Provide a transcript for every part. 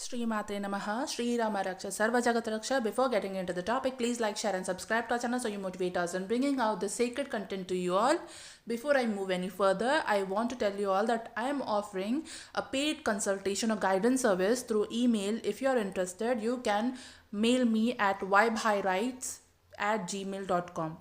Shri Matre Namaha, Shri Rama Raksha, Sarva Jagat Raksha. Before getting into the topic, please like, share and subscribe to our channel so you motivate us in bringing out the sacred content to you all. Before I move any further, I want to tell you all that I am offering a paid consultation or guidance service through email. If you are interested, you can mail me at vibehighrights@gmail.com.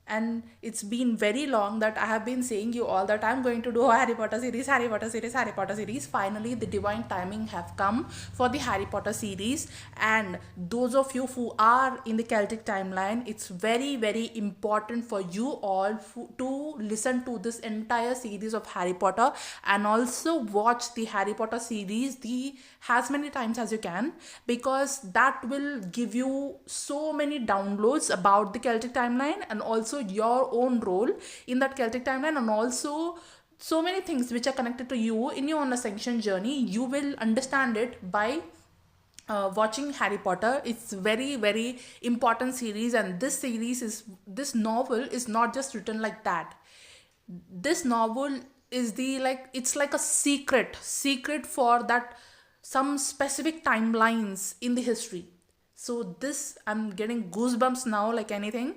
And it's been very long that I have been saying you all that I'm going to do a Harry Potter series, Harry Potter series, Harry Potter series. Finally, the divine timing have come for the Harry Potter series. And those of you who are in the Celtic timeline, it's very, very important for you all to listen to this entire series of Harry Potter and also watch the Harry Potter series as many times as you can, because that will give you so many downloads about the Celtic timeline and also your own role in that Celtic timeline, and also so many things which are connected to you in your own ascension journey. You will understand it by watching Harry Potter. It's very, very important series, and this novel is not just written like that. This novel is it's like a secret for that some specific timelines in the history. So this, I'm getting goosebumps now like anything.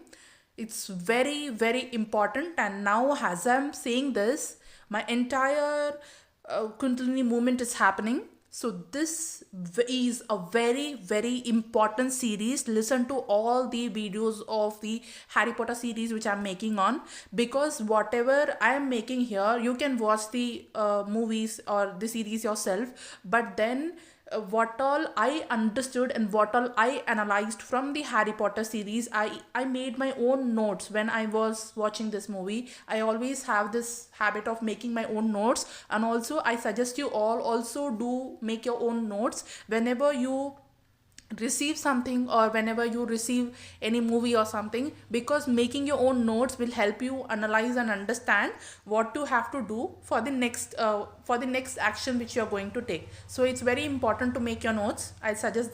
It's very, very important. And now as I'm saying this, my entire Kundalini movement is happening. So this is a very, very important series. Listen to all the videos of the Harry Potter series which I'm making on, because whatever I am making here, you can watch the movies or the series yourself. But then what all I understood and what all I analyzed from the Harry Potter series, I made my own notes when I was watching this movie. I always have this habit of making my own notes, and also I suggest you all also do make your own notes whenever you receive something or whenever you receive any movie or something, because making your own notes will help you analyze and understand what you have to do for the next action which you are going to take. So it's very important to make your notes. I suggest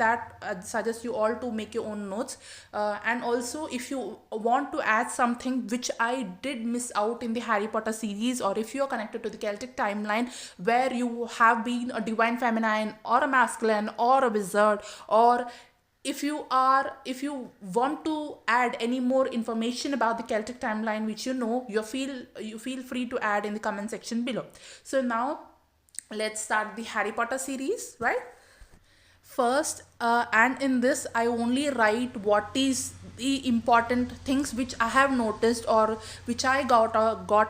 you all to make your own notes, and also if you want to add something which I did miss out in the Harry Potter series, or if you are connected to the Celtic timeline where you have been a divine feminine or a masculine or a wizard, or if you want to add any more information about the Celtic timeline which you feel free to add in the comment section below. So now let's start the Harry Potter series, right? First, and in this I only write what is the important things which I have noticed, or which I got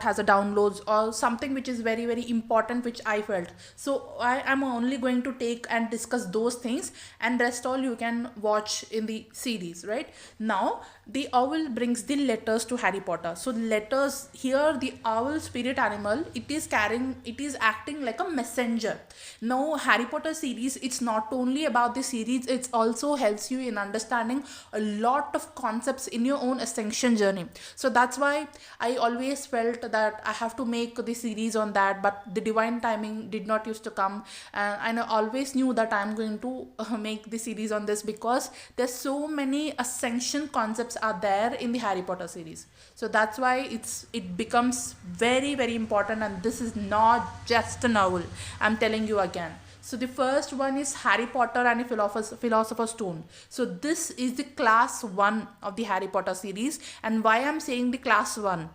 as a downloads, or something which is very, very important which I felt. So I am only going to take and discuss those things, and rest all you can watch in the series. Right now, the owl brings the letters to Harry Potter. So letters here, the owl spirit animal, it is acting like a messenger. Now Harry Potter series, it's not only about the series, it also helps you in understanding a lot of concepts in your own ascension journey. So that's why I always felt that I have to make the series on that, but the divine timing did not used to come, and I always knew that I'm going to make the series on this, because there's so many ascension concepts are there in the Harry Potter series. So that's why it becomes very, very important, and this is not just a novel, I'm telling you again. So the first one is Harry Potter and a Philosopher's Stone. So this is the class 1 of the Harry Potter series. And why I'm saying the class 1?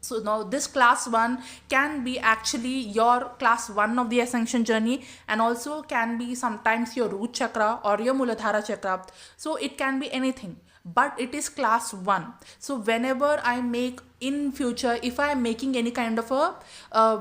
So now this class 1 can be actually your class 1 of the ascension journey, and also can be sometimes your root chakra or your Muladhara chakra. So it can be anything, but it is class 1. So whenever I make in future, if I am making any kind of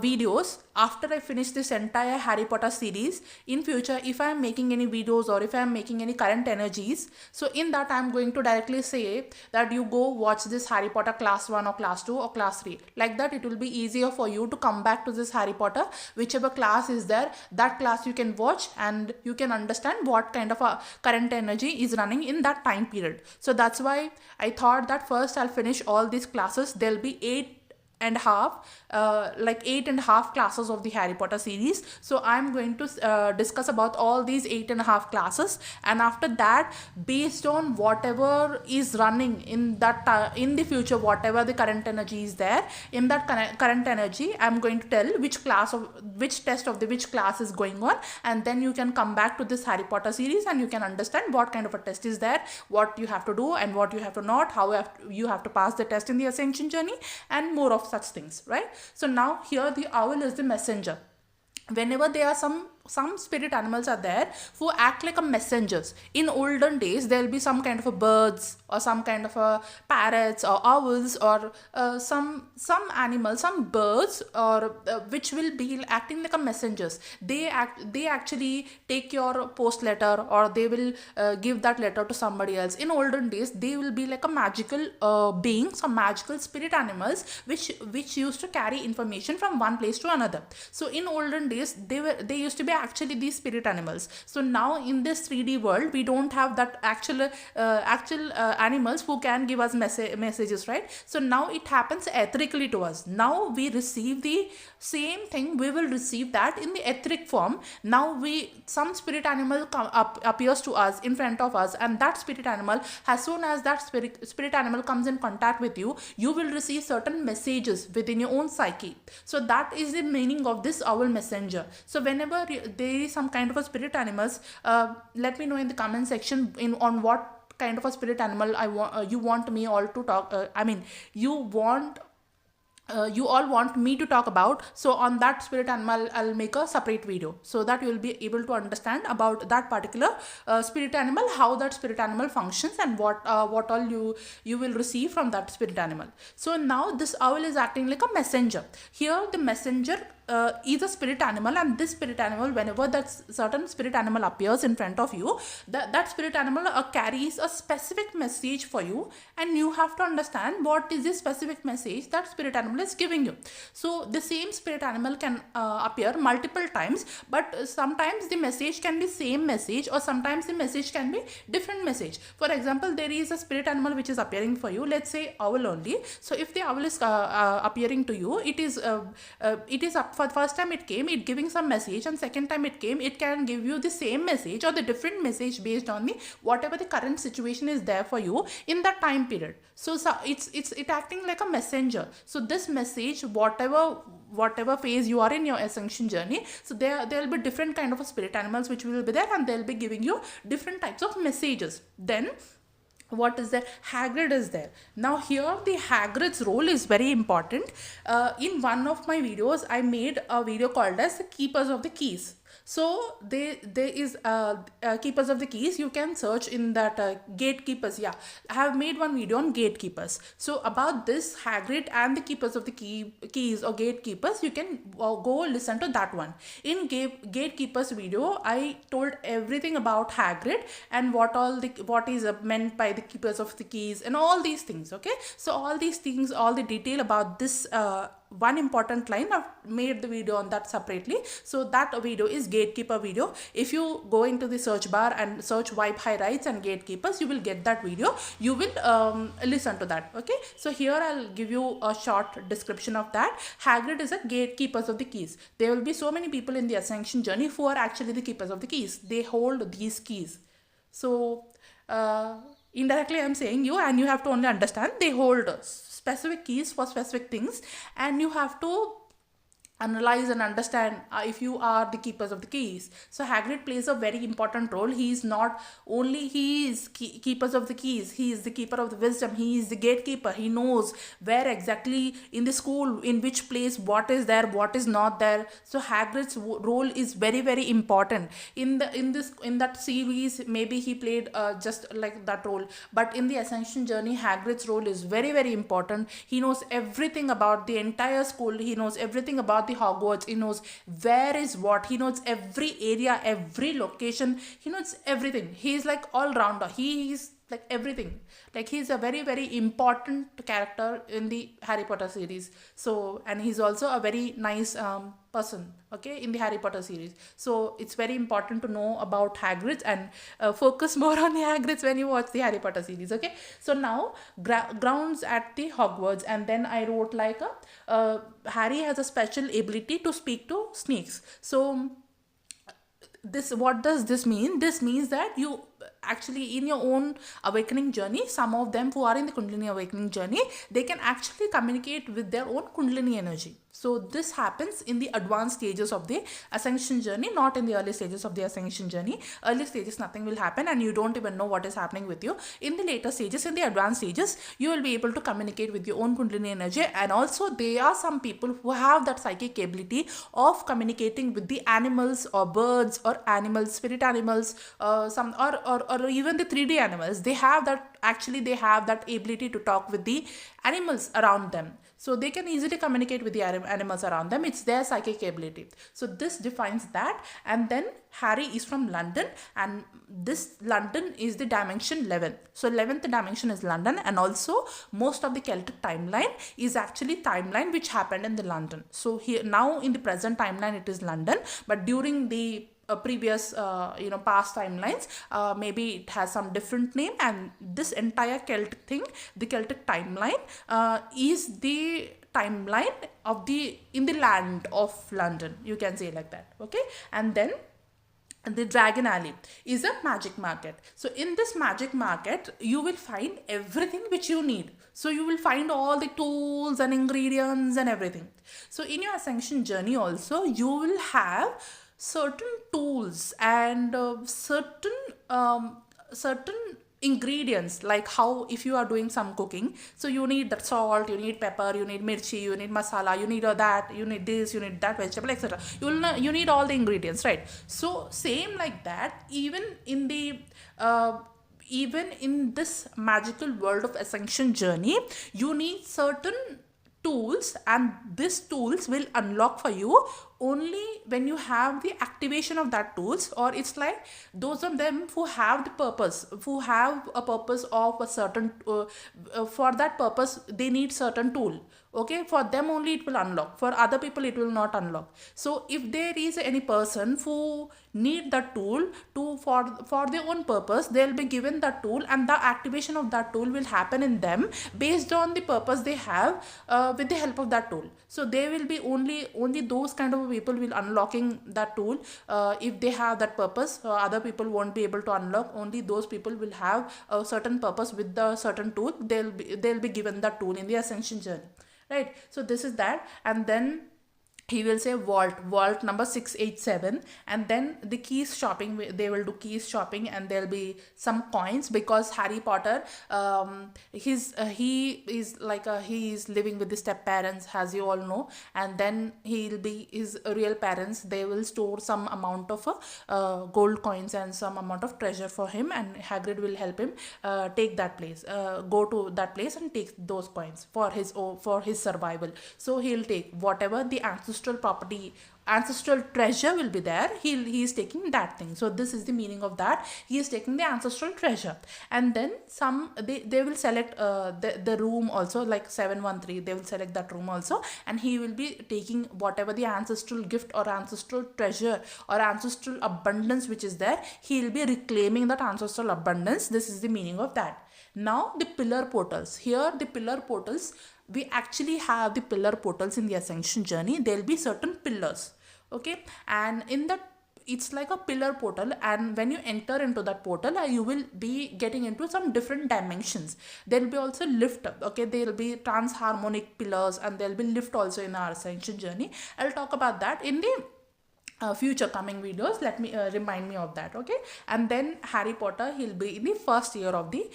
videos after I finish this entire Harry Potter series, in future if I am making any videos or if I am making any current energies, so in that I am going to directly say that you go watch this Harry Potter class 1 or class 2 or class 3. Like that, it will be easier for you to come back to this Harry Potter, whichever class is there, that class you can watch, and you can understand what kind of a current energy is running in that time period. So that's why I thought that first I'll finish all these classes. There'll be and half, like 8.5 classes of the Harry Potter series. So I'm going to discuss about all these 8.5 classes, and after that, based on whatever is running in that in the future, whatever the current energy is there, in that current energy, I'm going to tell which test of the which class is going on, and then you can come back to this Harry Potter series and you can understand what kind of a test is there, what you have to do and what you have to not, how you have to pass the test in the Ascension journey, and more of such things, right? So now here the owl is the messenger. Whenever there are some spirit animals are there who act like a messengers. In olden days, there will be some kind of a birds or some kind of a parrots or owls or some animals, some birds, or which will be acting like a messengers. They actually take your post letter, or they will give that letter to somebody else. In olden days, they will be like a magical being, some magical spirit animals which used to carry information from one place to another. So in olden days, they used to be actually these spirit animals. So now in this 3D world, we don't have that actual animals who can give us messages, right? So now it happens ethically to us. Now we receive the same thing, we will receive that in the etheric form. Now some spirit animal appears to us in front of us, and that spirit animal, as soon as that spirit animal comes in contact with you, you will receive certain messages within your own psyche. So that is the meaning of this owl messenger. So whenever there is some kind of a spirit animals, let me know in the comment section on what kind of a spirit animal you want me all to talk. You all want me to talk about. So on that spirit animal, I'll make a separate video so that you will be able to understand about that particular spirit animal, how that spirit animal functions, and what all you will receive from that spirit animal. So now this owl is acting like a messenger. Here the messenger is a spirit animal, and this spirit animal, whenever that certain spirit animal appears in front of you, that spirit animal carries a specific message for you, and you have to understand what is the specific message that spirit animal is giving you. So the same spirit animal can appear multiple times, but sometimes the message can be same message, or sometimes the message can be different message. For example, there is a spirit animal which is appearing for you, let's say owl only. So if the owl is appearing to you, it is up for the first time it came, it giving some message, and second time it came, it can give you the same message or the different message based on the whatever the current situation is there for you in that time period. So it's acting like a messenger. So this message, whatever phase you are in your ascension journey, so there will be different kind of spirit animals which will be there, and they'll be giving you different types of messages. Then what is there? Hagrid is there. Now here the Hagrid's role is very important. In one of my videos, I made a video called as the Keepers of the Keys. So there is Keepers of the Keys. You can search in that gatekeepers. Yeah, I have made one video on gatekeepers. So about this Hagrid and the Keepers of the Keys or gatekeepers, you can go listen to that one. In gatekeepers video, I told everything about Hagrid and what is meant by the Keepers of the Keys and all these things. Okay, so all these things, all the detail about this one important line, I've made the video on that separately. So that video is gatekeeper video. If you go into the search bar and search Vibe High Rights and gatekeepers, you will get that video. You will listen to that. Okay, so here I'll give you a short description of that. Hagrid is a gatekeepers of the keys. There will be so many people in the ascension journey who are actually the keepers of the keys. They hold these keys. So indirectly I'm saying you, and you have to only understand they hold specific keys for specific things, and you have to analyze and understand if you are the keepers of the keys. So Hagrid plays a very important role. He is not only keepers of the keys, he is the keeper of the wisdom, he is the gatekeeper. He knows where exactly in the school, in which place, what is there, what is not there. So Hagrid's role is very, very important. In that series, maybe he played just like that role, but in the ascension journey, Hagrid's role is very, very important. He knows everything about the entire school. He knows everything about the Hogwarts. He knows where is what. He knows every area, every location. He knows everything. He is like all rounder. He is like everything. Like he's a very, very important character in the Harry Potter series. So, and he's also a very nice person, okay, in the Harry Potter series. So it's very important to know about Hagrid's and focus more on the Hagrid's when you watch the Harry Potter series, okay. So now grounds at the Hogwarts, and then I wrote like Harry has a special ability to speak to snakes. So this, what does this mean? This means that you actually, in your own awakening journey, some of them who are in the Kundalini awakening journey, they can actually communicate with their own Kundalini energy. So this happens in the advanced stages of the Ascension journey, not in the early stages of the Ascension journey. Early stages, nothing will happen and you don't even know what is happening with you. In the later stages, in the advanced stages, you will be able to communicate with your own Kundalini energy. And also there are some people who have that psychic ability of communicating with the animals or birds or animals, spirit animals, or even the 3D animals. They have that, actually they have that ability to talk with the animals around them. So they can easily communicate with the animals around them. It's their psychic ability. So this defines that. And then Harry is from London, and this London is the dimension 11. So 11th dimension is London, and also most of the Celtic timeline is actually timeline which happened in the London. So here now in the present timeline it is London, but during the previous past timelines, maybe it has some different name. And this entire Celtic thing, the Celtic timeline, is the timeline of the in the land of London, you can say like that, okay. And then the Dragon Alley is a magic market. So in this magic market you will find everything which you need. So you will find all the tools and ingredients and everything. So in your Ascension journey also, you will have certain tools and certain ingredients, like how if you are doing some cooking, so you need that salt, you need pepper, you need mirchi, you need masala, you need that, you need this, you need that vegetable, etc. You need all the ingredients, right? So same like that, even in this magical world of Ascension journey, you need certain tools, and these tools will unlock for you only when you have the activation of that tools. Or it's like those of them who have the purpose, who have a purpose of a certain for that purpose they need certain tool, okay. For them only it will unlock, for other people it will not unlock. So if there is any person who need that tool to for their own purpose, they'll be given that tool, and the activation of that tool will happen in them based on the purpose they have, with the help of that tool. So they will be only those kind of people will unlocking that tool, if they have that purpose. Other people won't be able to unlock. Only those people will have a certain purpose with the certain tool, they'll be given that tool in the Ascension journey, right? So this is that. And then he will say vault number 687, and then the keys shopping, they will do keys shopping, and there'll be some coins, because Harry Potter, he is living with the step parents, as you all know. And then he'll be his real parents, they will store some amount of gold coins and some amount of treasure for him, and Hagrid will help him take that place, go to that place and take those coins for his survival. So he'll take whatever the ancestral treasure will be there, he is taking that thing. So this is the meaning of that, he is taking the ancestral treasure. And then they will select the room also, like 713, they will select that room also, and he will be taking whatever the ancestral gift or ancestral treasure or ancestral abundance which is there, he will be reclaiming that ancestral abundance. This is the meaning of that. Now the pillar portals, here the pillar portals, we actually have the pillar portals in the Ascension journey. There will be certain pillars, okay, and in that it's like a pillar portal, and when you enter into that portal, you will be getting into some different dimensions. There will be also lift, okay, there will be transharmonic pillars, and there will be lift also in our Ascension journey. I'll talk about that in the future coming videos. Let me remind me of that, okay. And then Harry Potter, he'll be in the first year of the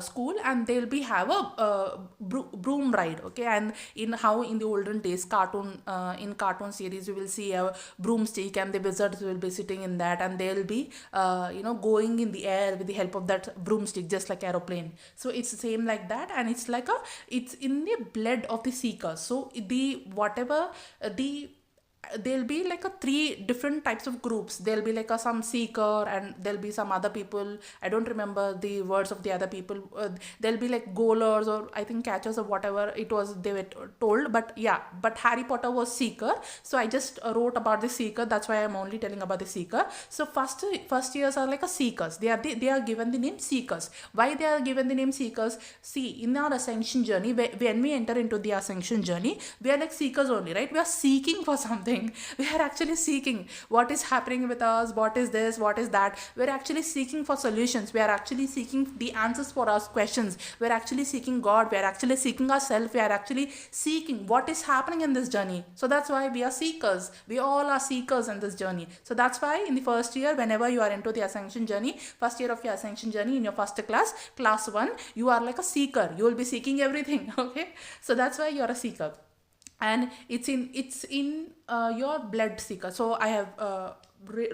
school, and they'll be have a broom ride, okay. And in the olden days in cartoon series, you will see a broomstick, and the wizards will be sitting in that, and they'll be going in the air with the help of that broomstick, just like aeroplane. So it's the same like that, and it's like it's in the blood of the seeker. So there'll be like a three different types of groups. There'll be like a some seeker, and there'll be some other people. I don't remember the words of the other people. There'll be like goalers, or I think catchers, or whatever it was they were told. But yeah, but Harry Potter was seeker, so I just wrote about the seeker. That's why I'm only telling about the seeker. So first years are like a seekers. They are given the name seekers. Why they are given the name seekers? See, in our ascension journey, when we enter into the ascension journey, we are like seekers only, right? We are seeking for something. We are actually seeking what is happening with us, what is this, what is that. We're actually seeking for solutions. We are actually seeking the answers for our questions. We're actually seeking God. We are actually seeking ourselves. We are actually seeking what is happening in this journey. So that's why we are seekers. We all are seekers in this journey. So that's why in the first year, whenever you are into the ascension journey, first year of your ascension journey, in your first class 1, you are like a seeker. You will be seeking everything. Okay, so that's why you are a seeker, and it's in your blood seeker. So I have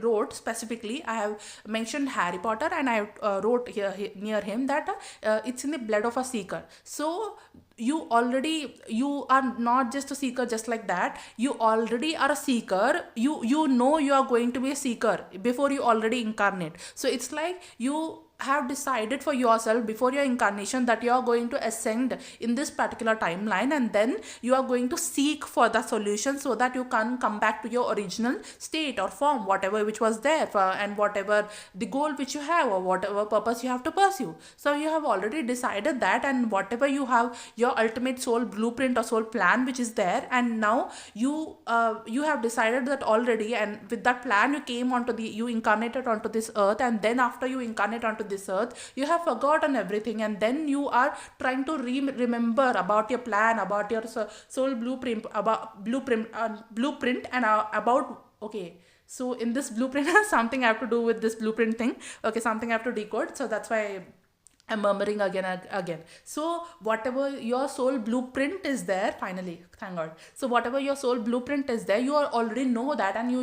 wrote specifically, I have mentioned Harry Potter, and I wrote near him that it's in the blood of a seeker. So you are not just a seeker just like that. You already are a seeker. You know you are going to be a seeker before you already incarnate. So it's like you have decided for yourself before your incarnation that you are going to ascend in this particular timeline, and then you are going to seek for the solution so that you can come back to your original state or form, whatever which was there, and whatever the goal which you have, or whatever purpose you have to pursue. So you have already decided that, and whatever you have, your ultimate soul blueprint or soul plan which is there, and now you have decided that already, and with that plan you incarnated onto this earth, and then after you incarnate onto this earth, you have forgotten everything, and then you are trying to remember about your plan, about your soul blueprint, and about, okay, so in this blueprint something I have to do with this blueprint thing. Okay, something I have to decode, so that's why I'm murmuring again. So whatever your soul blueprint is there, finally, thank God. So whatever your soul blueprint is there, you already know that, and you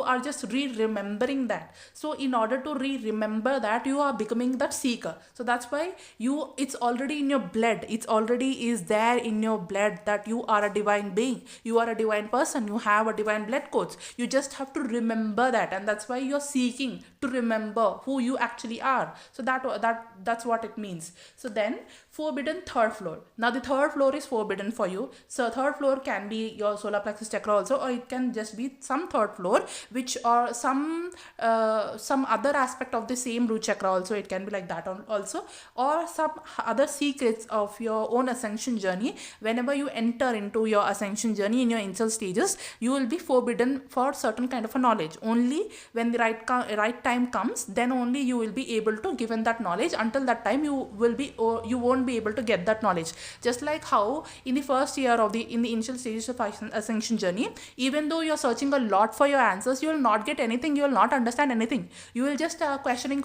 are just remembering that. So in order to remember that, you are becoming that seeker. So that's why it's already in your blood. It's already is there in your blood that you are a divine being. You are a divine person. You have a divine blood codes. You just have to remember that, and that's why you're seeking to remember who you actually are. So that's what it means. So then, forbidden third floor. Now the third floor is forbidden for you. So third floor can be your solar plexus chakra also, or it can just be some third floor which, or some other aspect of the same root chakra also. It can be like that also, or some other secrets of your own ascension journey. Whenever you enter into your ascension journey in your initial stages, you will be forbidden for certain kind of a knowledge. Only when the right time comes, then only you will be able to given that knowledge. Until that time, you won't be able to get that knowledge. Just like how in the first year in the initial stages of ascension journey, even though you're searching a lot for your answers, you will not get anything. You will not understand anything. You will just questioning,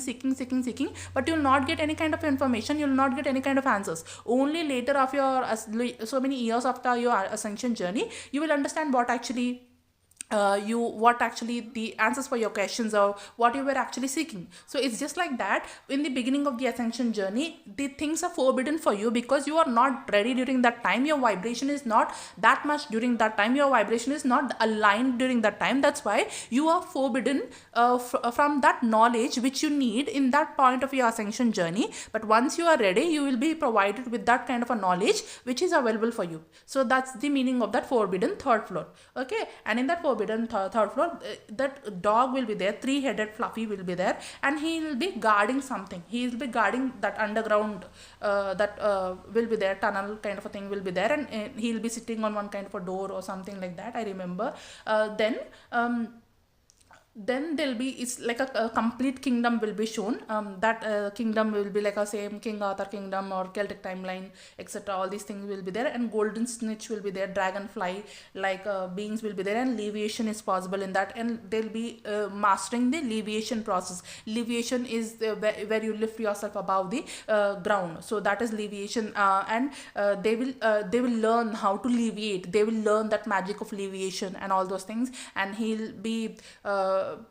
seeking, but you will not get any kind of information. You will not get any kind of answers. Only later of your so many years after your ascension journey, you will understand what actually the answers for your questions, or what you were actually seeking. So it's just like that. In the beginning of the ascension journey, the things are forbidden for you because you are not ready during that time. Your vibration is not that much during that time. Your vibration is not aligned during that time. That's why you are forbidden from that knowledge which you need in that point of your ascension journey. But once you are ready, you will be provided with that kind of a knowledge which is available for you. So that's the meaning of that forbidden third floor. Okay, and in that forbidden third floor, that dog will be there, three-headed Fluffy will be there, and he will be guarding something. He will be guarding that underground will be there, tunnel kind of a thing will be there, and he will be sitting on one kind of a door or something like that, I remember. Then there'll be, it's like a complete kingdom will be shown. That kingdom will be like a same King Arthur kingdom or Celtic timeline, etc. All these things will be there, and golden snitch will be there, dragonfly like beings will be there, and leviation is possible in that, and they'll be mastering the leviation process. Leviation is where you lift yourself above the ground. So that is leviation, and they will learn how to leviate. They will learn that magic of leviation and all those things, and he'll be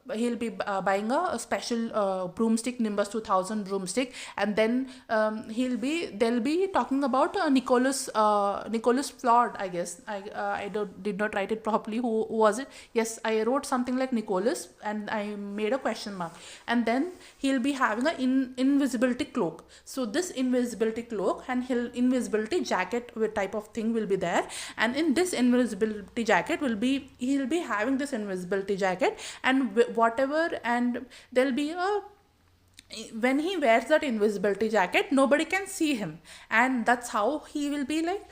buying a special broomstick, Nimbus 2000 broomstick, and then they'll be talking about Nicholas Flawed, I guess. I did not write it properly. Who was it? Yes, I wrote something like Nicholas and I made a question mark. And then he'll be having an invisibility cloak. So this invisibility cloak and invisibility jacket type of thing will be there, and in this invisibility jacket he'll be having this invisibility jacket, and whatever, and there'll be a, when he wears that invisibility jacket, nobody can see him, and that's how he will be like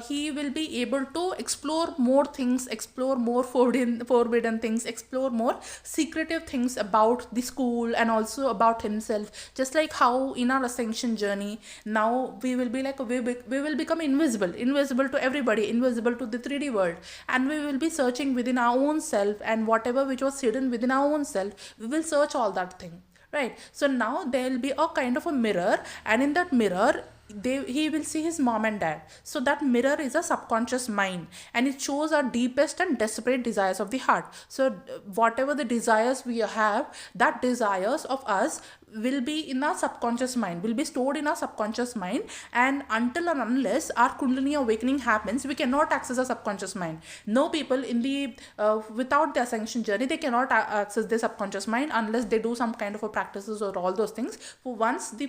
he will be able to explore more things, explore more forbidden things, explore more secretive things about the school and also about himself. Just like how in our ascension journey, now we will be like we will become invisible to everybody, invisible to the 3D world, and we will be searching within our own self, and whatever which was hidden within our own self, we will search all that thing. Right. So now there will be a kind of a mirror, and in that mirror he will see his mom and dad. So that mirror is a subconscious mind, and it shows our deepest and desperate desires of the heart. So whatever the desires we have, that desires of us will be in our subconscious mind, will be stored in our subconscious mind, and until and unless our Kundalini awakening happens, we cannot access our subconscious mind. No people in the without the ascension journey, they cannot access their subconscious mind unless they do some kind of a practices or all those things. For once a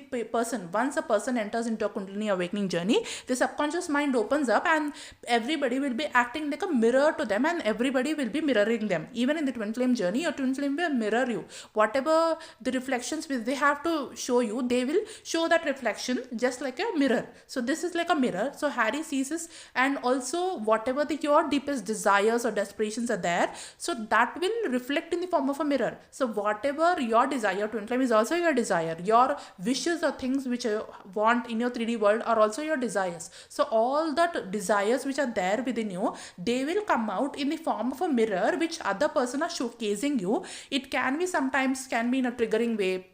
person enters into a Kundalini awakening journey, the subconscious mind opens up, and everybody will be acting like a mirror to them, and everybody will be mirroring them. Even in the twin flame journey, your twin flame will mirror you. Whatever the reflections which they have to show you, they will show that reflection just like a mirror. So this is like a mirror. So Harry sees this, and also whatever your deepest desires or desperations are there, so that will reflect in the form of a mirror. So whatever your desire, twin flame is also your desire. Your wishes or things which you want in your 3D world are also your desires. So all that desires which are there within you, they will come out in the form of a mirror which other person are showcasing you. It can be sometimes can be in a triggering way,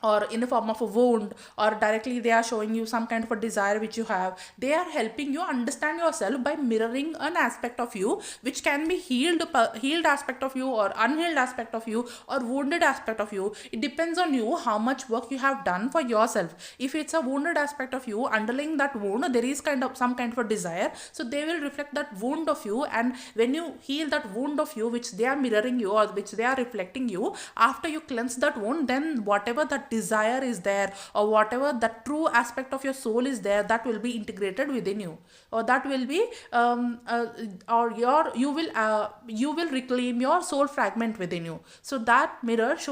or in the form of a wound, or directly they are showing you some kind of a desire which you have. They are helping you understand yourself by mirroring an aspect of you which can be healed aspect of you, or unhealed aspect of you, or wounded aspect of you. It depends on you how much work you have done for yourself. If it's a wounded aspect of you, underlying that wound there is some kind of a desire, so they will reflect that wound of you. And when you heal that wound of you which they are mirroring you, or which they are reflecting you, after you cleanse that wound, then whatever that desire is there, or whatever the true aspect of your soul is there, that will be integrated within you, or that will be you will reclaim your soul fragment within you. So that mirror is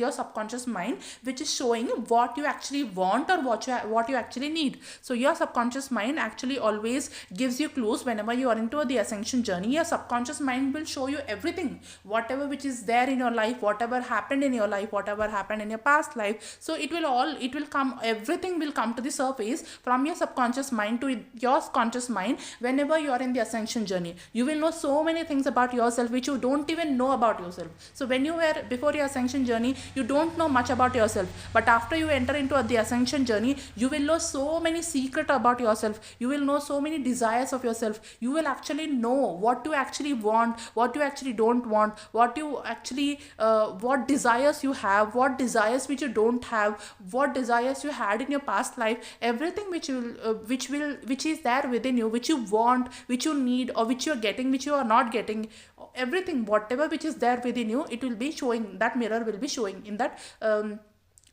your subconscious mind, which is showing what you actually want, or what you actually need. So your subconscious mind actually always gives you clues whenever you are into the ascension journey. Your subconscious mind will show you everything, whatever which is there in your life, whatever happened in your life, whatever happened in your past life. So everything will come to the surface from your subconscious mind to your conscious mind whenever you are in the ascension journey. You will know so many things about yourself which you don't even know about yourself. So when you were before your ascension journey, you don't know much about yourself, but after you enter into the ascension journey, you will know so many secrets about yourself. You will know so many desires of yourself. You will actually know what you actually want, what you actually don't want, what desires you have, what desires which you don't have, what desires you had in your past life. Everything which is there within you, which you want, which you need, or which you are getting, which you are not getting, everything, whatever which is there within you, it will be showing, that mirror will be showing in that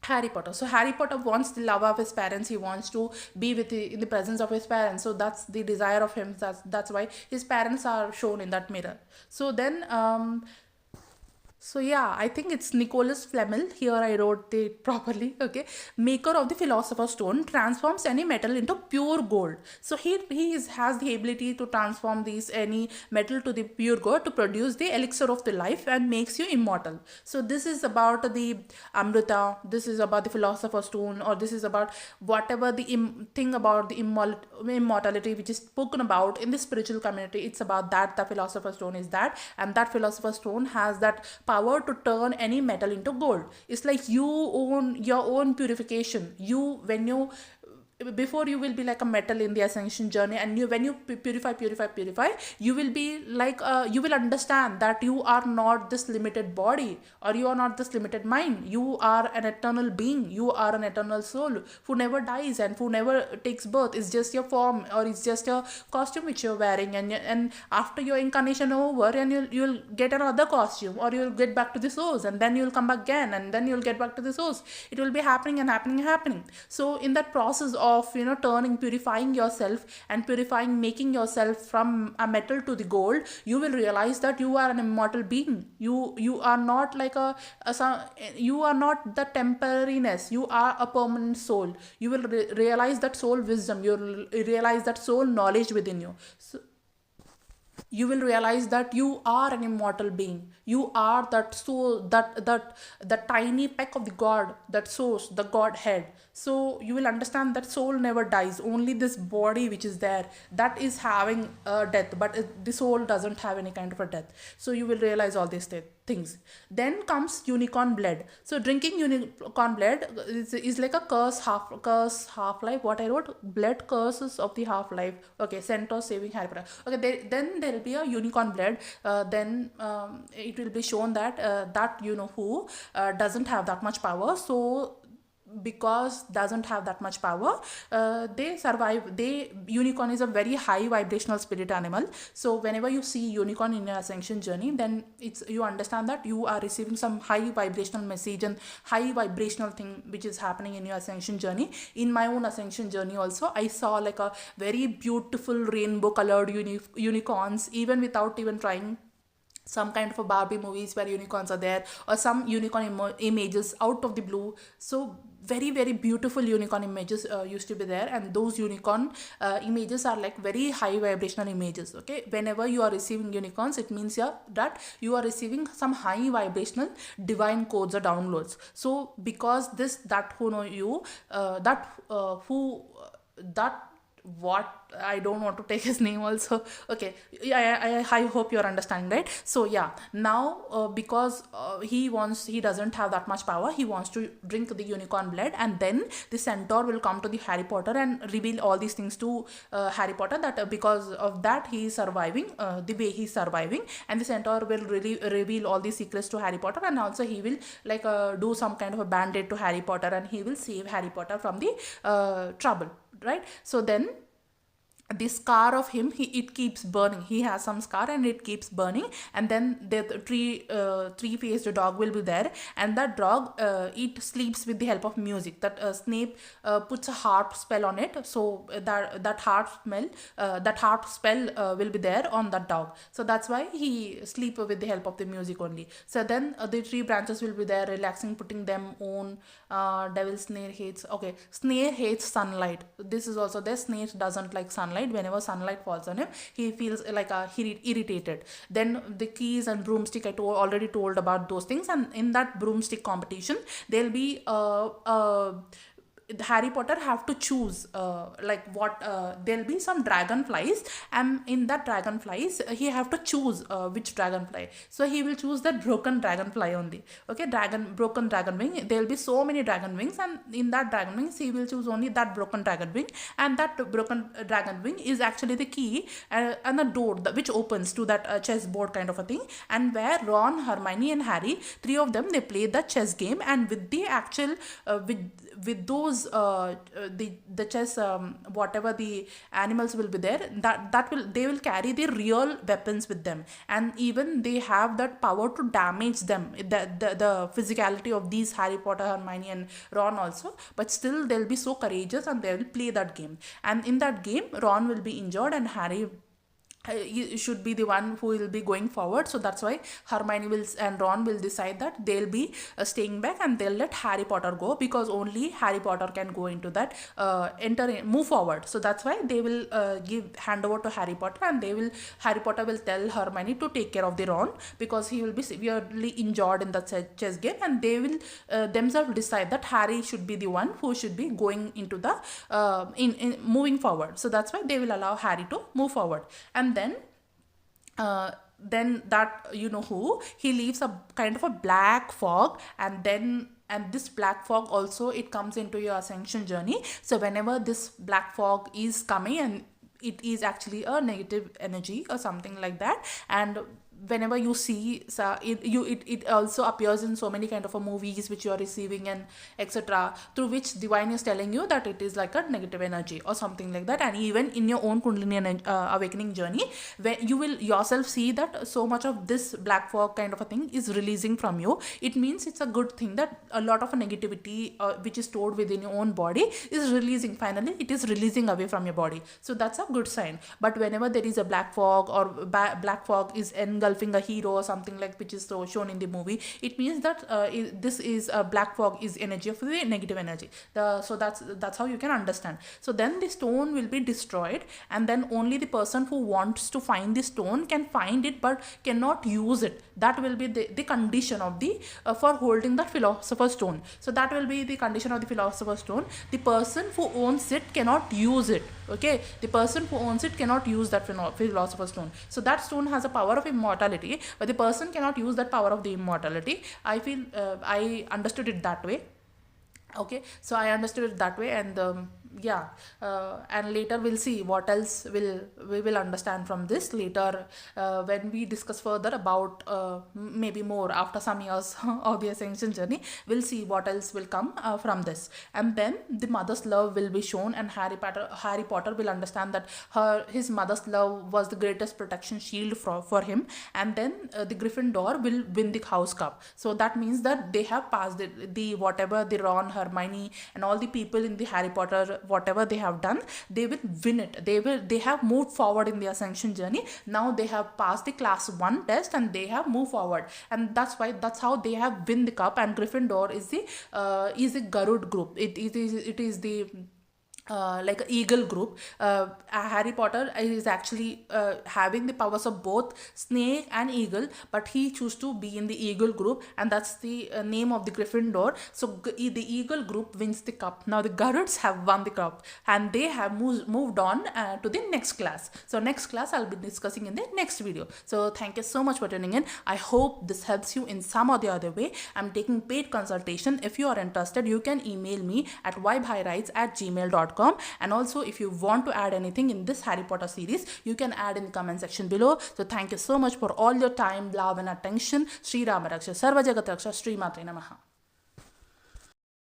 Harry Potter. So Harry Potter wants the love of his parents. He wants to be in the presence of his parents. So that's the desire of him. That's why his parents are shown in that mirror. So then so yeah, I think it's Nicholas Flamel. Here I wrote it properly. Okay, maker of the Philosopher's Stone, transforms any metal into pure gold. So he has the ability to transform any metal to the pure gold to produce the elixir of the life and makes you immortal. So this is about the Amrita. This is about the Philosopher's Stone, or this is about whatever the thing about the immortality which is spoken about in the spiritual community. It's about that. The Philosopher's Stone is that, and that Philosopher's Stone has that power to turn any metal into gold. It's like you own your own purification. before you will be like a metal in the ascension journey, and when you purify, you will be like you will understand that you are not this limited body, or you are not this limited mind. You are an eternal being, you are an eternal soul who never dies and who never takes birth. It's just your form, or it's just your costume which you're wearing, and after your incarnation over, and you'll get another costume, or you'll get back to the source, and then you'll come back again, and then you'll get back to the source. It will be happening and happening. So in that process of turning, purifying yourself, and purifying, making yourself from a metal to the gold, you will realize that you are an immortal being. You are not like you are not the temporariness, you are a permanent soul. You will realize that soul wisdom, you'll realize that soul knowledge within you. So you will realize that you are an immortal being. You are that soul, that tiny peck of the god, that source, the godhead. So you will understand that soul never dies. Only this body which is there, that is having a death, but the soul doesn't have any kind of a death. So you will realize all these things. Then comes unicorn blood. So drinking unicorn blood is like a curse half life. What I wrote, blood curses of the half life. Okay, centaur saving Harry Potter. Okay, then there will be a unicorn blood. Then it will be shown that that who doesn't have that much power. So because doesn't have that much power, they survive. Unicorn is a very high vibrational spirit animal. So whenever you see unicorn in your ascension journey, then you understand that you are receiving some high vibrational message and high vibrational thing which is happening in your ascension journey. In my own ascension journey also, I saw like a very beautiful rainbow colored unicorns, even without even trying. Some kind of a Barbie movies where unicorns are there, or some unicorn images out of the blue. So very, very beautiful unicorn images used to be there, and those unicorn images are like very high vibrational images. Okay, whenever you are receiving unicorns, it means that you are receiving some high vibrational divine codes or downloads. So because that who know you, what I don't want to take his name also. Okay, yeah, I hope you're understanding, right? So yeah, now because he doesn't have that much power, he wants to drink the unicorn blood, and then the centaur will come to the Harry Potter and reveal all these things to Harry Potter, that because of that he is surviving the way he's surviving, and the centaur will really reveal all these secrets to Harry Potter, and also he will like do some kind of a band-aid to Harry Potter, and he will save Harry Potter from the trouble, right? So then the scar of him, it keeps burning. He has some scar and it keeps burning, and then the three-faced dog will be there, and that dog it sleeps with the help of music. That Snape puts a harp spell on it, so that harp spell will be there on that dog. So that's why he sleep with the help of the music only. So then the tree branches will be there, relaxing, putting them on. Devil snare hates. Okay, snare hates sunlight. This is also there. Snare doesn't like sunlight. Whenever sunlight falls on him, he feels like irritated. Then the keys and broomstick, I already told about those things, and in that broomstick competition there'll be Harry Potter have to choose there'll be some dragonflies, and in that dragonflies he have to choose which dragonfly. So he will choose that broken dragonfly only. Okay, broken dragon wing. There'll be so many dragon wings, and in that dragon wings he will choose only that broken dragon wing, and that broken dragon wing is actually the key and the door which opens to that chessboard kind of a thing, and where Ron, Hermione and Harry, three of them, they play the chess game, and with the actual with those the chess whatever the animals will be there, they will carry the real weapons with them, and even they have that power to damage them, the physicality of these Harry Potter, Hermione and Ron also, but still they'll be so courageous and they will play that game. And in that game Ron will be injured and Harry should be the one who will be going forward. So that's why Hermione and Ron will decide that they'll be staying back, and they'll let Harry Potter go, because only Harry Potter can go into that move forward. So that's why they will hand over to Harry Potter, and Harry Potter will tell Hermione to take care of the Ron, because he will be severely injured in the chess game, and they will themselves decide that Harry should be the one who should be going into the moving forward. So that's why they will allow Harry to move forward. And then then that who he leaves a kind of a black fog, and this black fog also, it comes into your ascension journey. So whenever this black fog is coming, and it is actually a negative energy or something like that, and whenever you see, so it also appears in so many kind of a movies which you are receiving and etc., through which divine is telling you that it is like a negative energy or something like that. And even in your own Kundalini awakening journey, where you will yourself see that so much of this black fog kind of a thing is releasing from you, it means it's a good thing that a lot of negativity which is stored within your own body is releasing. Finally it is releasing away from your body, so that's a good sign. But whenever there is a black fog, or black fog is engulfing a hero or something like, which is so shown in the movie, it means that this is a black fog is energy of the negative energy. So that's how you can understand. So then the stone will be destroyed, and then only the person who wants to find the stone can find it but cannot use it. That will be the condition of the for holding that philosopher's stone. So that will be the condition of the philosopher's stone. The person who owns it cannot use it. Okay, the person who owns it cannot use that philosopher's stone. So that stone has a power of immortality, but the person cannot use that power of the immortality. I feel I understood it that way. Okay, so I understood it that way, and and later we'll see what else we will understand from this later, when we discuss further about maybe more after some years of the ascension journey. We'll see what else will come from this. And then the mother's love will be shown, and Harry Potter will understand that his mother's love was the greatest protection shield for him. And then the Gryffindor will win the house cup. So that means that they have passed the whatever the Ron, Hermione and all the people in the Harry Potter, whatever they have done, they will win it. They have moved forward in the ascension journey. Now they have passed the class 1 test, and they have moved forward, and that's how they have win the cup. And Gryffindor is the Garud group. It is the like an eagle group. Harry Potter is actually having the powers of both snake and eagle, but he chose to be in the eagle group, and that's the name of the Gryffindor. So the eagle group wins the cup. Now the Garuds have won the cup, and they have moved on to the next class. So next class I'll be discussing in the next video. So thank you so much for tuning in. I hope this helps you in some or the other way. I'm taking paid consultation. If you are interested, you can email me at vibehirights@gmail.com. And also, if you want to add anything in this Harry Potter series, you can add in the comment section below. So thank you so much for all your time, love and attention. Shri Rama Raksha Sarva Jagat Raksha. Shri Matre Namaha.